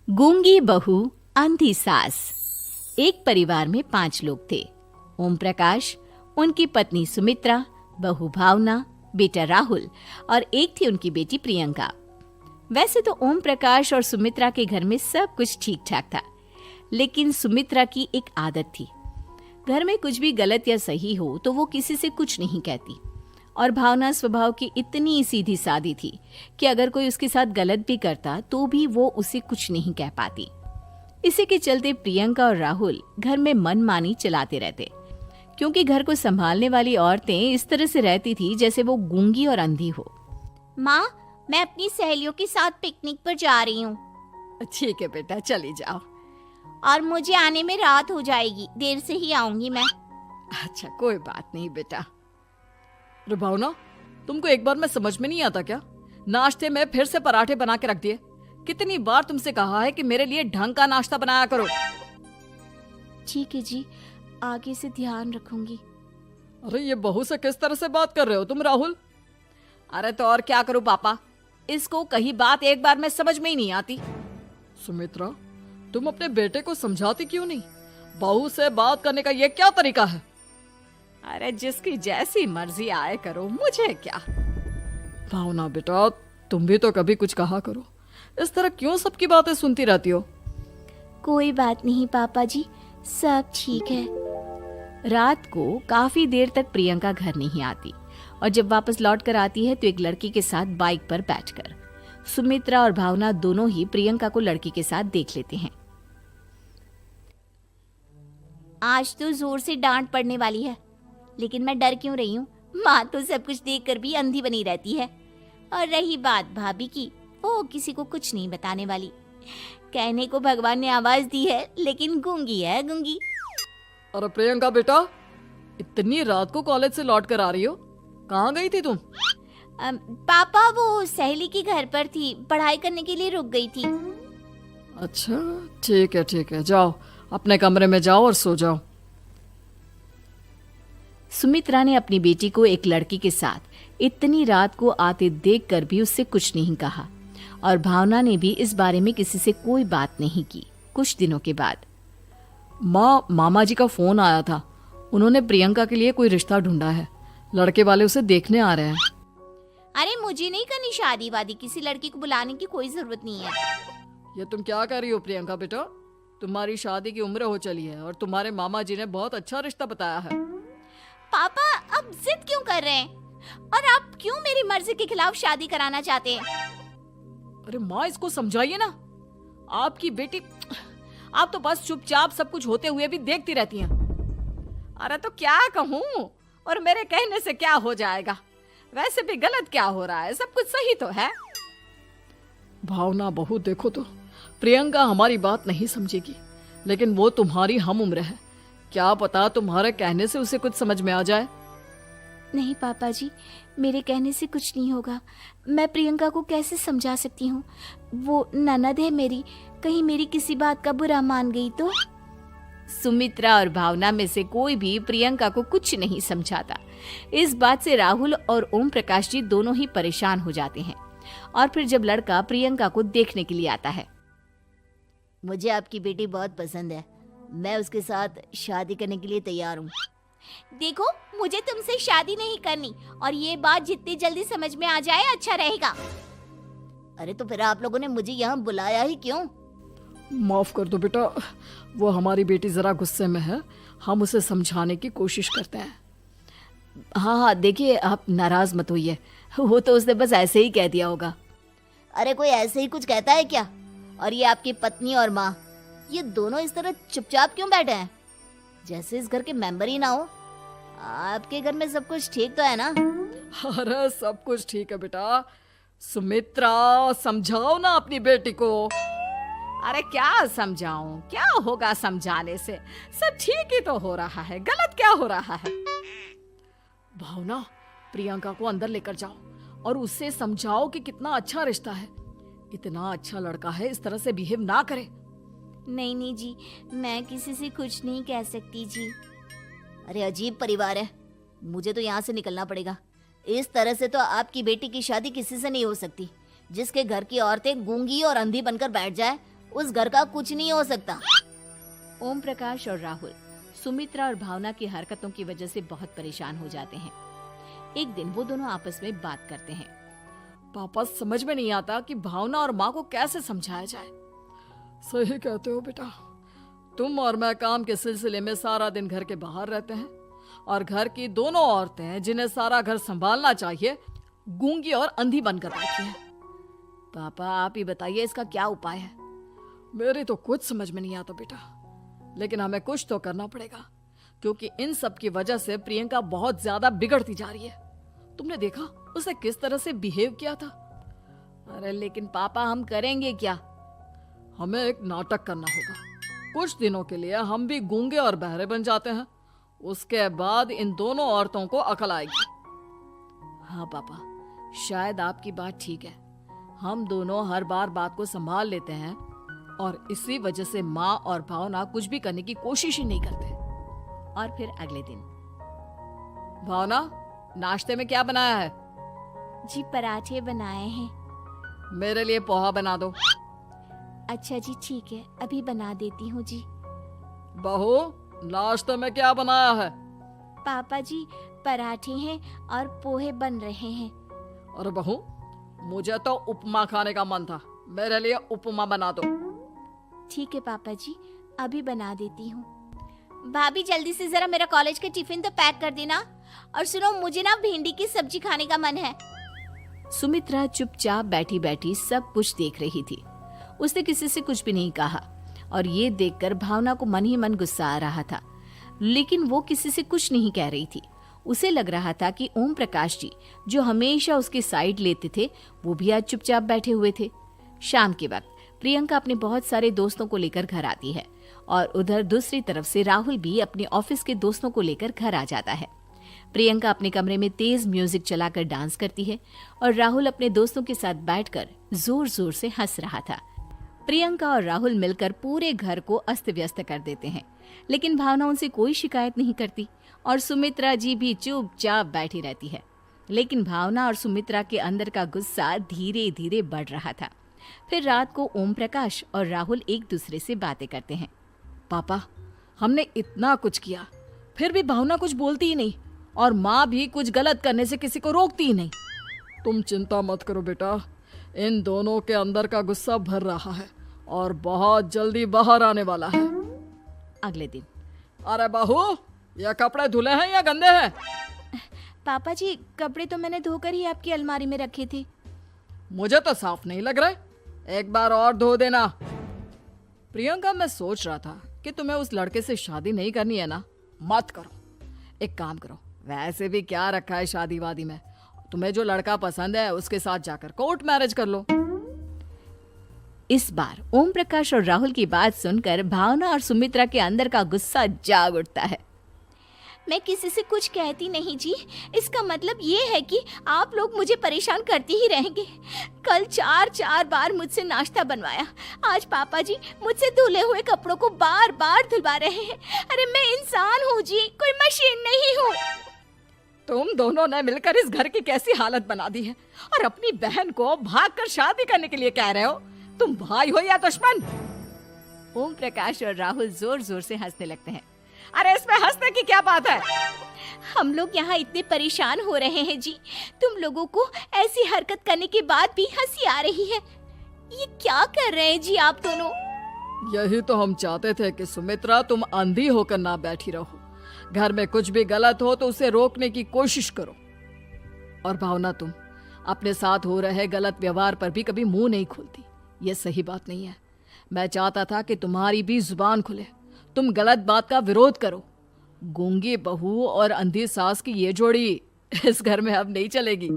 गूंगी बहू, अंधी सास। एक परिवार में 5 लोग थे। ओम प्रकाश, उनकी पत्नी सुमित्रा, बहू भावना, बेटा राहुल और एक थी उनकी बेटी प्रियंका। वैसे तो ओम प्रकाश और सुमित्रा के घर में सब कुछ ठीक ठाक था, लेकिन सुमित्रा की एक आदत थी। घर में कुछ भी गलत या सही हो तो वो किसी से कुछ नहीं कहती। और भावना स्वभाव की इतनी सीधी सादी थी कि अगर कोई उसके साथ गलत भी करता तो भी वो उसे कुछ नहीं कह पाती। इसी के चलते प्रियंका और राहुल घर में मनमानी चलाते रहते, क्योंकि घर को संभालने वाली औरतें इस तरह से रहती थी जैसे वो गूंगी और अंधी हो। माँ, मैं अपनी सहेलियों के साथ पिकनिक पर जा रही हूँ। ठीक है बेटा, चली जाओ। और मुझे आने में रात हो जाएगी, देर से ही आऊंगी मैं। अच्छा, कोई बात नहीं बेटा। अरे भावना, तुमको एक बार में समझ में नहीं आता क्या? नाश्ते में फिर से पराठे बना के रख दिए। कितनी बार तुमसे कहा है कि मेरे लिए ढंग का नाश्ता बनाया करो। ठीक है जी, आगे से ध्यान रखूंगी। अरे ये बहू से किस तरह से बात कर रहे हो तुम राहुल? अरे तो और क्या करूं पापा, इसको कही बात एक बार में समझ में ही नहीं आती। सुमित्रा, तुम अपने बेटे को समझाती क्यों नहीं? बहू से बात करने का ये क्या तरीका है? अरे जिसकी जैसी मर्जी आए करो, मुझे क्या। भावना बेटा, तुम भी तो कभी कुछ कहा करो। इस तरह क्यों सबकी बातें सुनती रहती हो? कोई बात नहीं पापा जी, सब ठीक है। रात को काफी देर तक प्रियंका घर नहीं आती और जब वापस लौट कर आती है तो एक लड़की के साथ बाइक पर बैठकर। सुमित्रा और भावना दोनों ही प्रियंका को लड़की के साथ देख लेते हैं। आज तो जोर से डांट पड़ने वाली है, लेकिन मैं डर क्यों रही हूँ? माँ तो सब कुछ देखकर भी अंधी बनी रहती है। और रही बात भाभी की, वो किसी को कुछ नहीं बताने वाली। कहने को भगवान ने आवाज दी है, लेकिन गूंगी है गूंगी। अरे प्रियंका बेटा, इतनी रात को कॉलेज से लौट कर आ रही हो? कहाँ गई थी तुम? पापा, वो सहेली के घर पर थी, पढ़ाई करने के लिए रुक गई थी। अच्छा, ठीक है, जाओ अपने कमरे में जाओ और सो जाओ। सुमित्रा ने अपनी बेटी को एक लड़की के साथ इतनी रात को आते देखकर भी उससे कुछ नहीं कहा और भावना ने भी इस बारे में किसी से कोई बात नहीं की। कुछ दिनों के बाद मामा जी का फोन आया था। उन्होंने प्रियंका के लिए कोई रिश्ता ढूंढा है। लड़के वाले उसे देखने आ रहे हैं। अरे मुझे नहीं करनी शादी वादी, किसी लड़की को बुलाने की कोई जरूरत नहीं है। ये तुम क्या कर रही हो प्रियंका बेटा? तुम्हारी शादी की उम्र हो चली है और तुम्हारे मामा जी ने बहुत अच्छा रिश्ता बताया है। पापा, अब जिद क्यों कर रहे हैं? और आप क्यों मेरी मर्जी के खिलाफ शादी कराना चाहते हैं? अरे माँ, इसको समझाइए ना। आपकी बेटी, आप तो बस चुपचाप सब कुछ होते हुए भी देखती रहती हैं। अरे तो क्या कहूँ, और मेरे कहने से क्या हो जाएगा? वैसे भी गलत क्या हो रहा है, सब कुछ सही तो है। भावना बहू, देखो तो प्रियंका हमारी बात नहीं समझेगी, लेकिन वो तुम्हारी हम उम्र है। क्या पता तुम्हारे कहने से उसे कुछ समझ में आ जाए। नहीं पापा जी, मेरे कहने से कुछ नहीं होगा। मैं प्रियंका को कैसे समझा सकती हूँ? वो ननद है मेरी, कहीं मेरी किसी बात का बुरा मान गई तो? सुमित्रा और भावना में से कोई भी प्रियंका को कुछ नहीं समझाता। इस बात से राहुल और ओम प्रकाश जी दोनों ही परेशान हो जाते हैं। और फिर जब लड़का प्रियंका को देखने के लिए आता है, मुझे आपकी बेटी बहुत पसंद है, मैं उसके साथ शादी करने के लिए तैयार हूँ। देखो, मुझे तुमसे शादी नहीं करनी, और ये बात जितनी जल्दी समझ में आ जाए अच्छा रहेगा। अरे तो फिर आप लोगों ने मुझे यहाँ बुलाया ही क्यों? माफ कर दो बेटा, वो हमारी बेटी जरा गुस्से में है, हम उसे समझाने की कोशिश करते हैं। हाँ, देखिए आप नाराज मत होइए, वो तो उसने बस ऐसे ही कह दिया होगा। अरे कोई ऐसे ही कुछ कहता है क्या? और ये आपकी पत्नी और माँ, ये दोनों इस तरह चुपचाप क्यों बैठे हैं, जैसे इस घर के मेंबर ही ना हो? आपके घर में सब कुछ ठीक तो है ना? अरे सब कुछ ठीक है बेटा। सुमित्रा, समझाओ ना अपनी बेटी को। अरे क्या समझाऊं, क्या होगा समझाने से? सब ठीक ही तो हो रहा है, गलत क्या हो रहा है? भावना, प्रियंका को अंदर लेकर जाओ और उससे समझाओ कि कितना अच्छा रिश्ता है। इतना अच्छा लड़का है, इस तरह से बिहेव ना करे। नहीं जी, मैं किसी से कुछ नहीं कह सकती जी। अरे अजीब परिवार है, मुझे तो यहाँ से निकलना पड़ेगा। इस तरह से तो आपकी बेटी की शादी किसी से नहीं हो सकती। जिसके घर की औरतें गूंगी और अंधी बनकर बैठ जाए, उस घर का कुछ नहीं हो सकता। ओम प्रकाश और राहुल सुमित्रा और भावना की हरकतों की वजह से बहुत परेशान हो जाते हैं। एक दिन वो दोनों आपस में बात करते हैं। पापा, समझ में नहीं आता कि भावना और माँ को कैसे समझाया जाए। सही कहते हो बेटा, तुम और मैं काम के सिलसिले में सारा दिन घर के बाहर रहते हैं और घर की दोनों औरतें जिन्हें सारा घर संभालना चाहिए गूंगी और अंधी बनकर बैठी हैं। पापा आप ही बताइए इसका क्या उपाय है। मेरी तो कुछ समझ में नहीं आता बेटा, लेकिन हमें कुछ तो करना पड़ेगा क्योंकि इन सब की वजह से प्रियंका बहुत ज्यादा बिगड़ती जा रही है। तुमने देखा उसे किस तरह से बिहेव किया था। अरे लेकिन पापा हम करेंगे क्या? हमें एक नाटक करना होगा। कुछ दिनों के लिए हम भी गूंगे और बहरे बन जाते हैं, उसके बाद इन दोनों औरतों को अकल आएगी। हाँ पापा, शायद आपकी बात ठीक है। हम दोनों हर बार बात को संभाल लेते हैं और इसी वजह से माँ और भावना कुछ भी करने की कोशिश ही नहीं करते। और फिर अगले दिन, भावना, नाश्ते में क्या बनाया है? जी पराठे बनाए हैं। मेरे लिए पोहा बना दो। अच्छा जी ठीक है, अभी बना देती हूँ जी। बहू, नाश्ते में क्या बनाया है? पापा जी पराठे हैं और पोहे बन रहे हैं। अरे बहू, मुझे तो उपमा खाने का मन था, मेरे लिए उपमा बना दो। ठीक है पापा जी, अभी बना देती हूँ। भाभी जल्दी से जरा मेरा कॉलेज का टिफिन तो पैक कर देना। और सुनो, मुझे ना भिंडी की सब्जी खाने का मन है। सुमित्रा चुपचाप बैठी बैठी सब कुछ देख रही थी। उसने किसी से कुछ भी नहीं कहा और ये देखकर भावना को मन ही मन गुस्सा आ रहा था, लेकिन वो किसी से कुछ नहीं कह रही थी। उसे लग रहा था कि ओम प्रकाश जी जो हमेशा उसकी साइड लेते थे वो भी आज चुपचाप बैठे हुए थे। शाम के वक्त प्रियंका अपने बहुत सारे दोस्तों को लेकर घर आती है और उधर दूसरी तरफ से राहुल भी अपने ऑफिस के दोस्तों को लेकर घर आ जाता है। प्रियंका अपने कमरे में तेज म्यूजिक चलाकर डांस करती है और राहुल अपने दोस्तों के साथ बैठकर जोर जोर से हंस रहा था। प्रियंका और राहुल मिलकर पूरे घर को अस्त व्यस्त कर देते हैं, लेकिन भावना उनसे कोई शिकायत नहीं करती और सुमित्रा जी भी चुपचाप बैठी रहती है। लेकिन भावना और सुमित्रा के अंदर का गुस्सा धीरे धीरे बढ़ रहा था। फिर रात को ओम प्रकाश और राहुल एक दूसरे से बातें करते हैं। पापा, हमने इतना कुछ किया फिर भी भावना कुछ बोलती ही नहीं और माँ भी कुछ गलत करने से किसी को रोकती ही नहीं। तुम चिंता मत करो बेटा, इन दोनों के अंदर का गुस्सा भर रहा है और बहुत जल्दी बाहर आने वाला है। अगले दिन, अरे बहू, ये कपड़े धुले हैं या गंदे हैं? पापा जी कपड़े तो मैंने धोकर ही आपकी अलमारी में रखे थे। मुझे तो साफ नहीं लग रहे, एक बार और धो देना। प्रियंका, मैं सोच रहा था कि तुम्हें उस लड़के से शादी नहीं करनी है ना, मत करो। एक काम करो, वैसे भी क्या रखा है शादी वादी में, तुम्हें जो लड़का पसंद है उसके साथ जाकर कोर्ट मैरिज कर लो। इस बार ओम प्रकाश और राहुल की बात सुनकर भावना और सुमित्रा के अंदर का गुस्सा जाग उठता है। मैं किसी से कुछ कहती नहीं जी, इसका मतलब ये है कि आप लोग मुझे परेशान करते ही रहेंगे। कल 4 बार मुझसे नाश्ता बनवाया, आज पापा जी मुझसे धुले हुए कपड़ों को बार बार धुलवा रहे हैं। अरे मैं इंसान हूँ जी, कोई मशीन नहीं हूँ। तुम दोनों ने मिलकर इस घर की कैसी हालत बना दी है और अपनी बहन को भागकर शादी करने के लिए कह रहे हो। तुम भाई हो या दुश्मन? ओम प्रकाश और राहुल जोर जोर से हंसने लगते हैं। अरे इसमें हंसने की क्या बात है? हम लोग यहाँ इतने परेशान हो रहे हैं जी, तुम लोगों को ऐसी हरकत करने के बाद भी हंसी आ रही है। ये क्या कर रहे हैं जी आप दोनों? यही तो हम चाहते थे कि सुमित्रा तुम अंधी होकर ना बैठी रहो। घर में कुछ भी गलत हो तो उसे रोकने की कोशिश करो। और भावना, तुम अपने साथ हो रहे गलत व्यवहार पर भी कभी मुंह नहीं खोलती, ये सही बात नहीं है। मैं चाहता था कि तुम्हारी भी जुबान खुले, तुम गलत बात का विरोध करो। गूंगी बहू और अंधी सास की ये जोड़ी इस घर में अब नहीं चलेगी।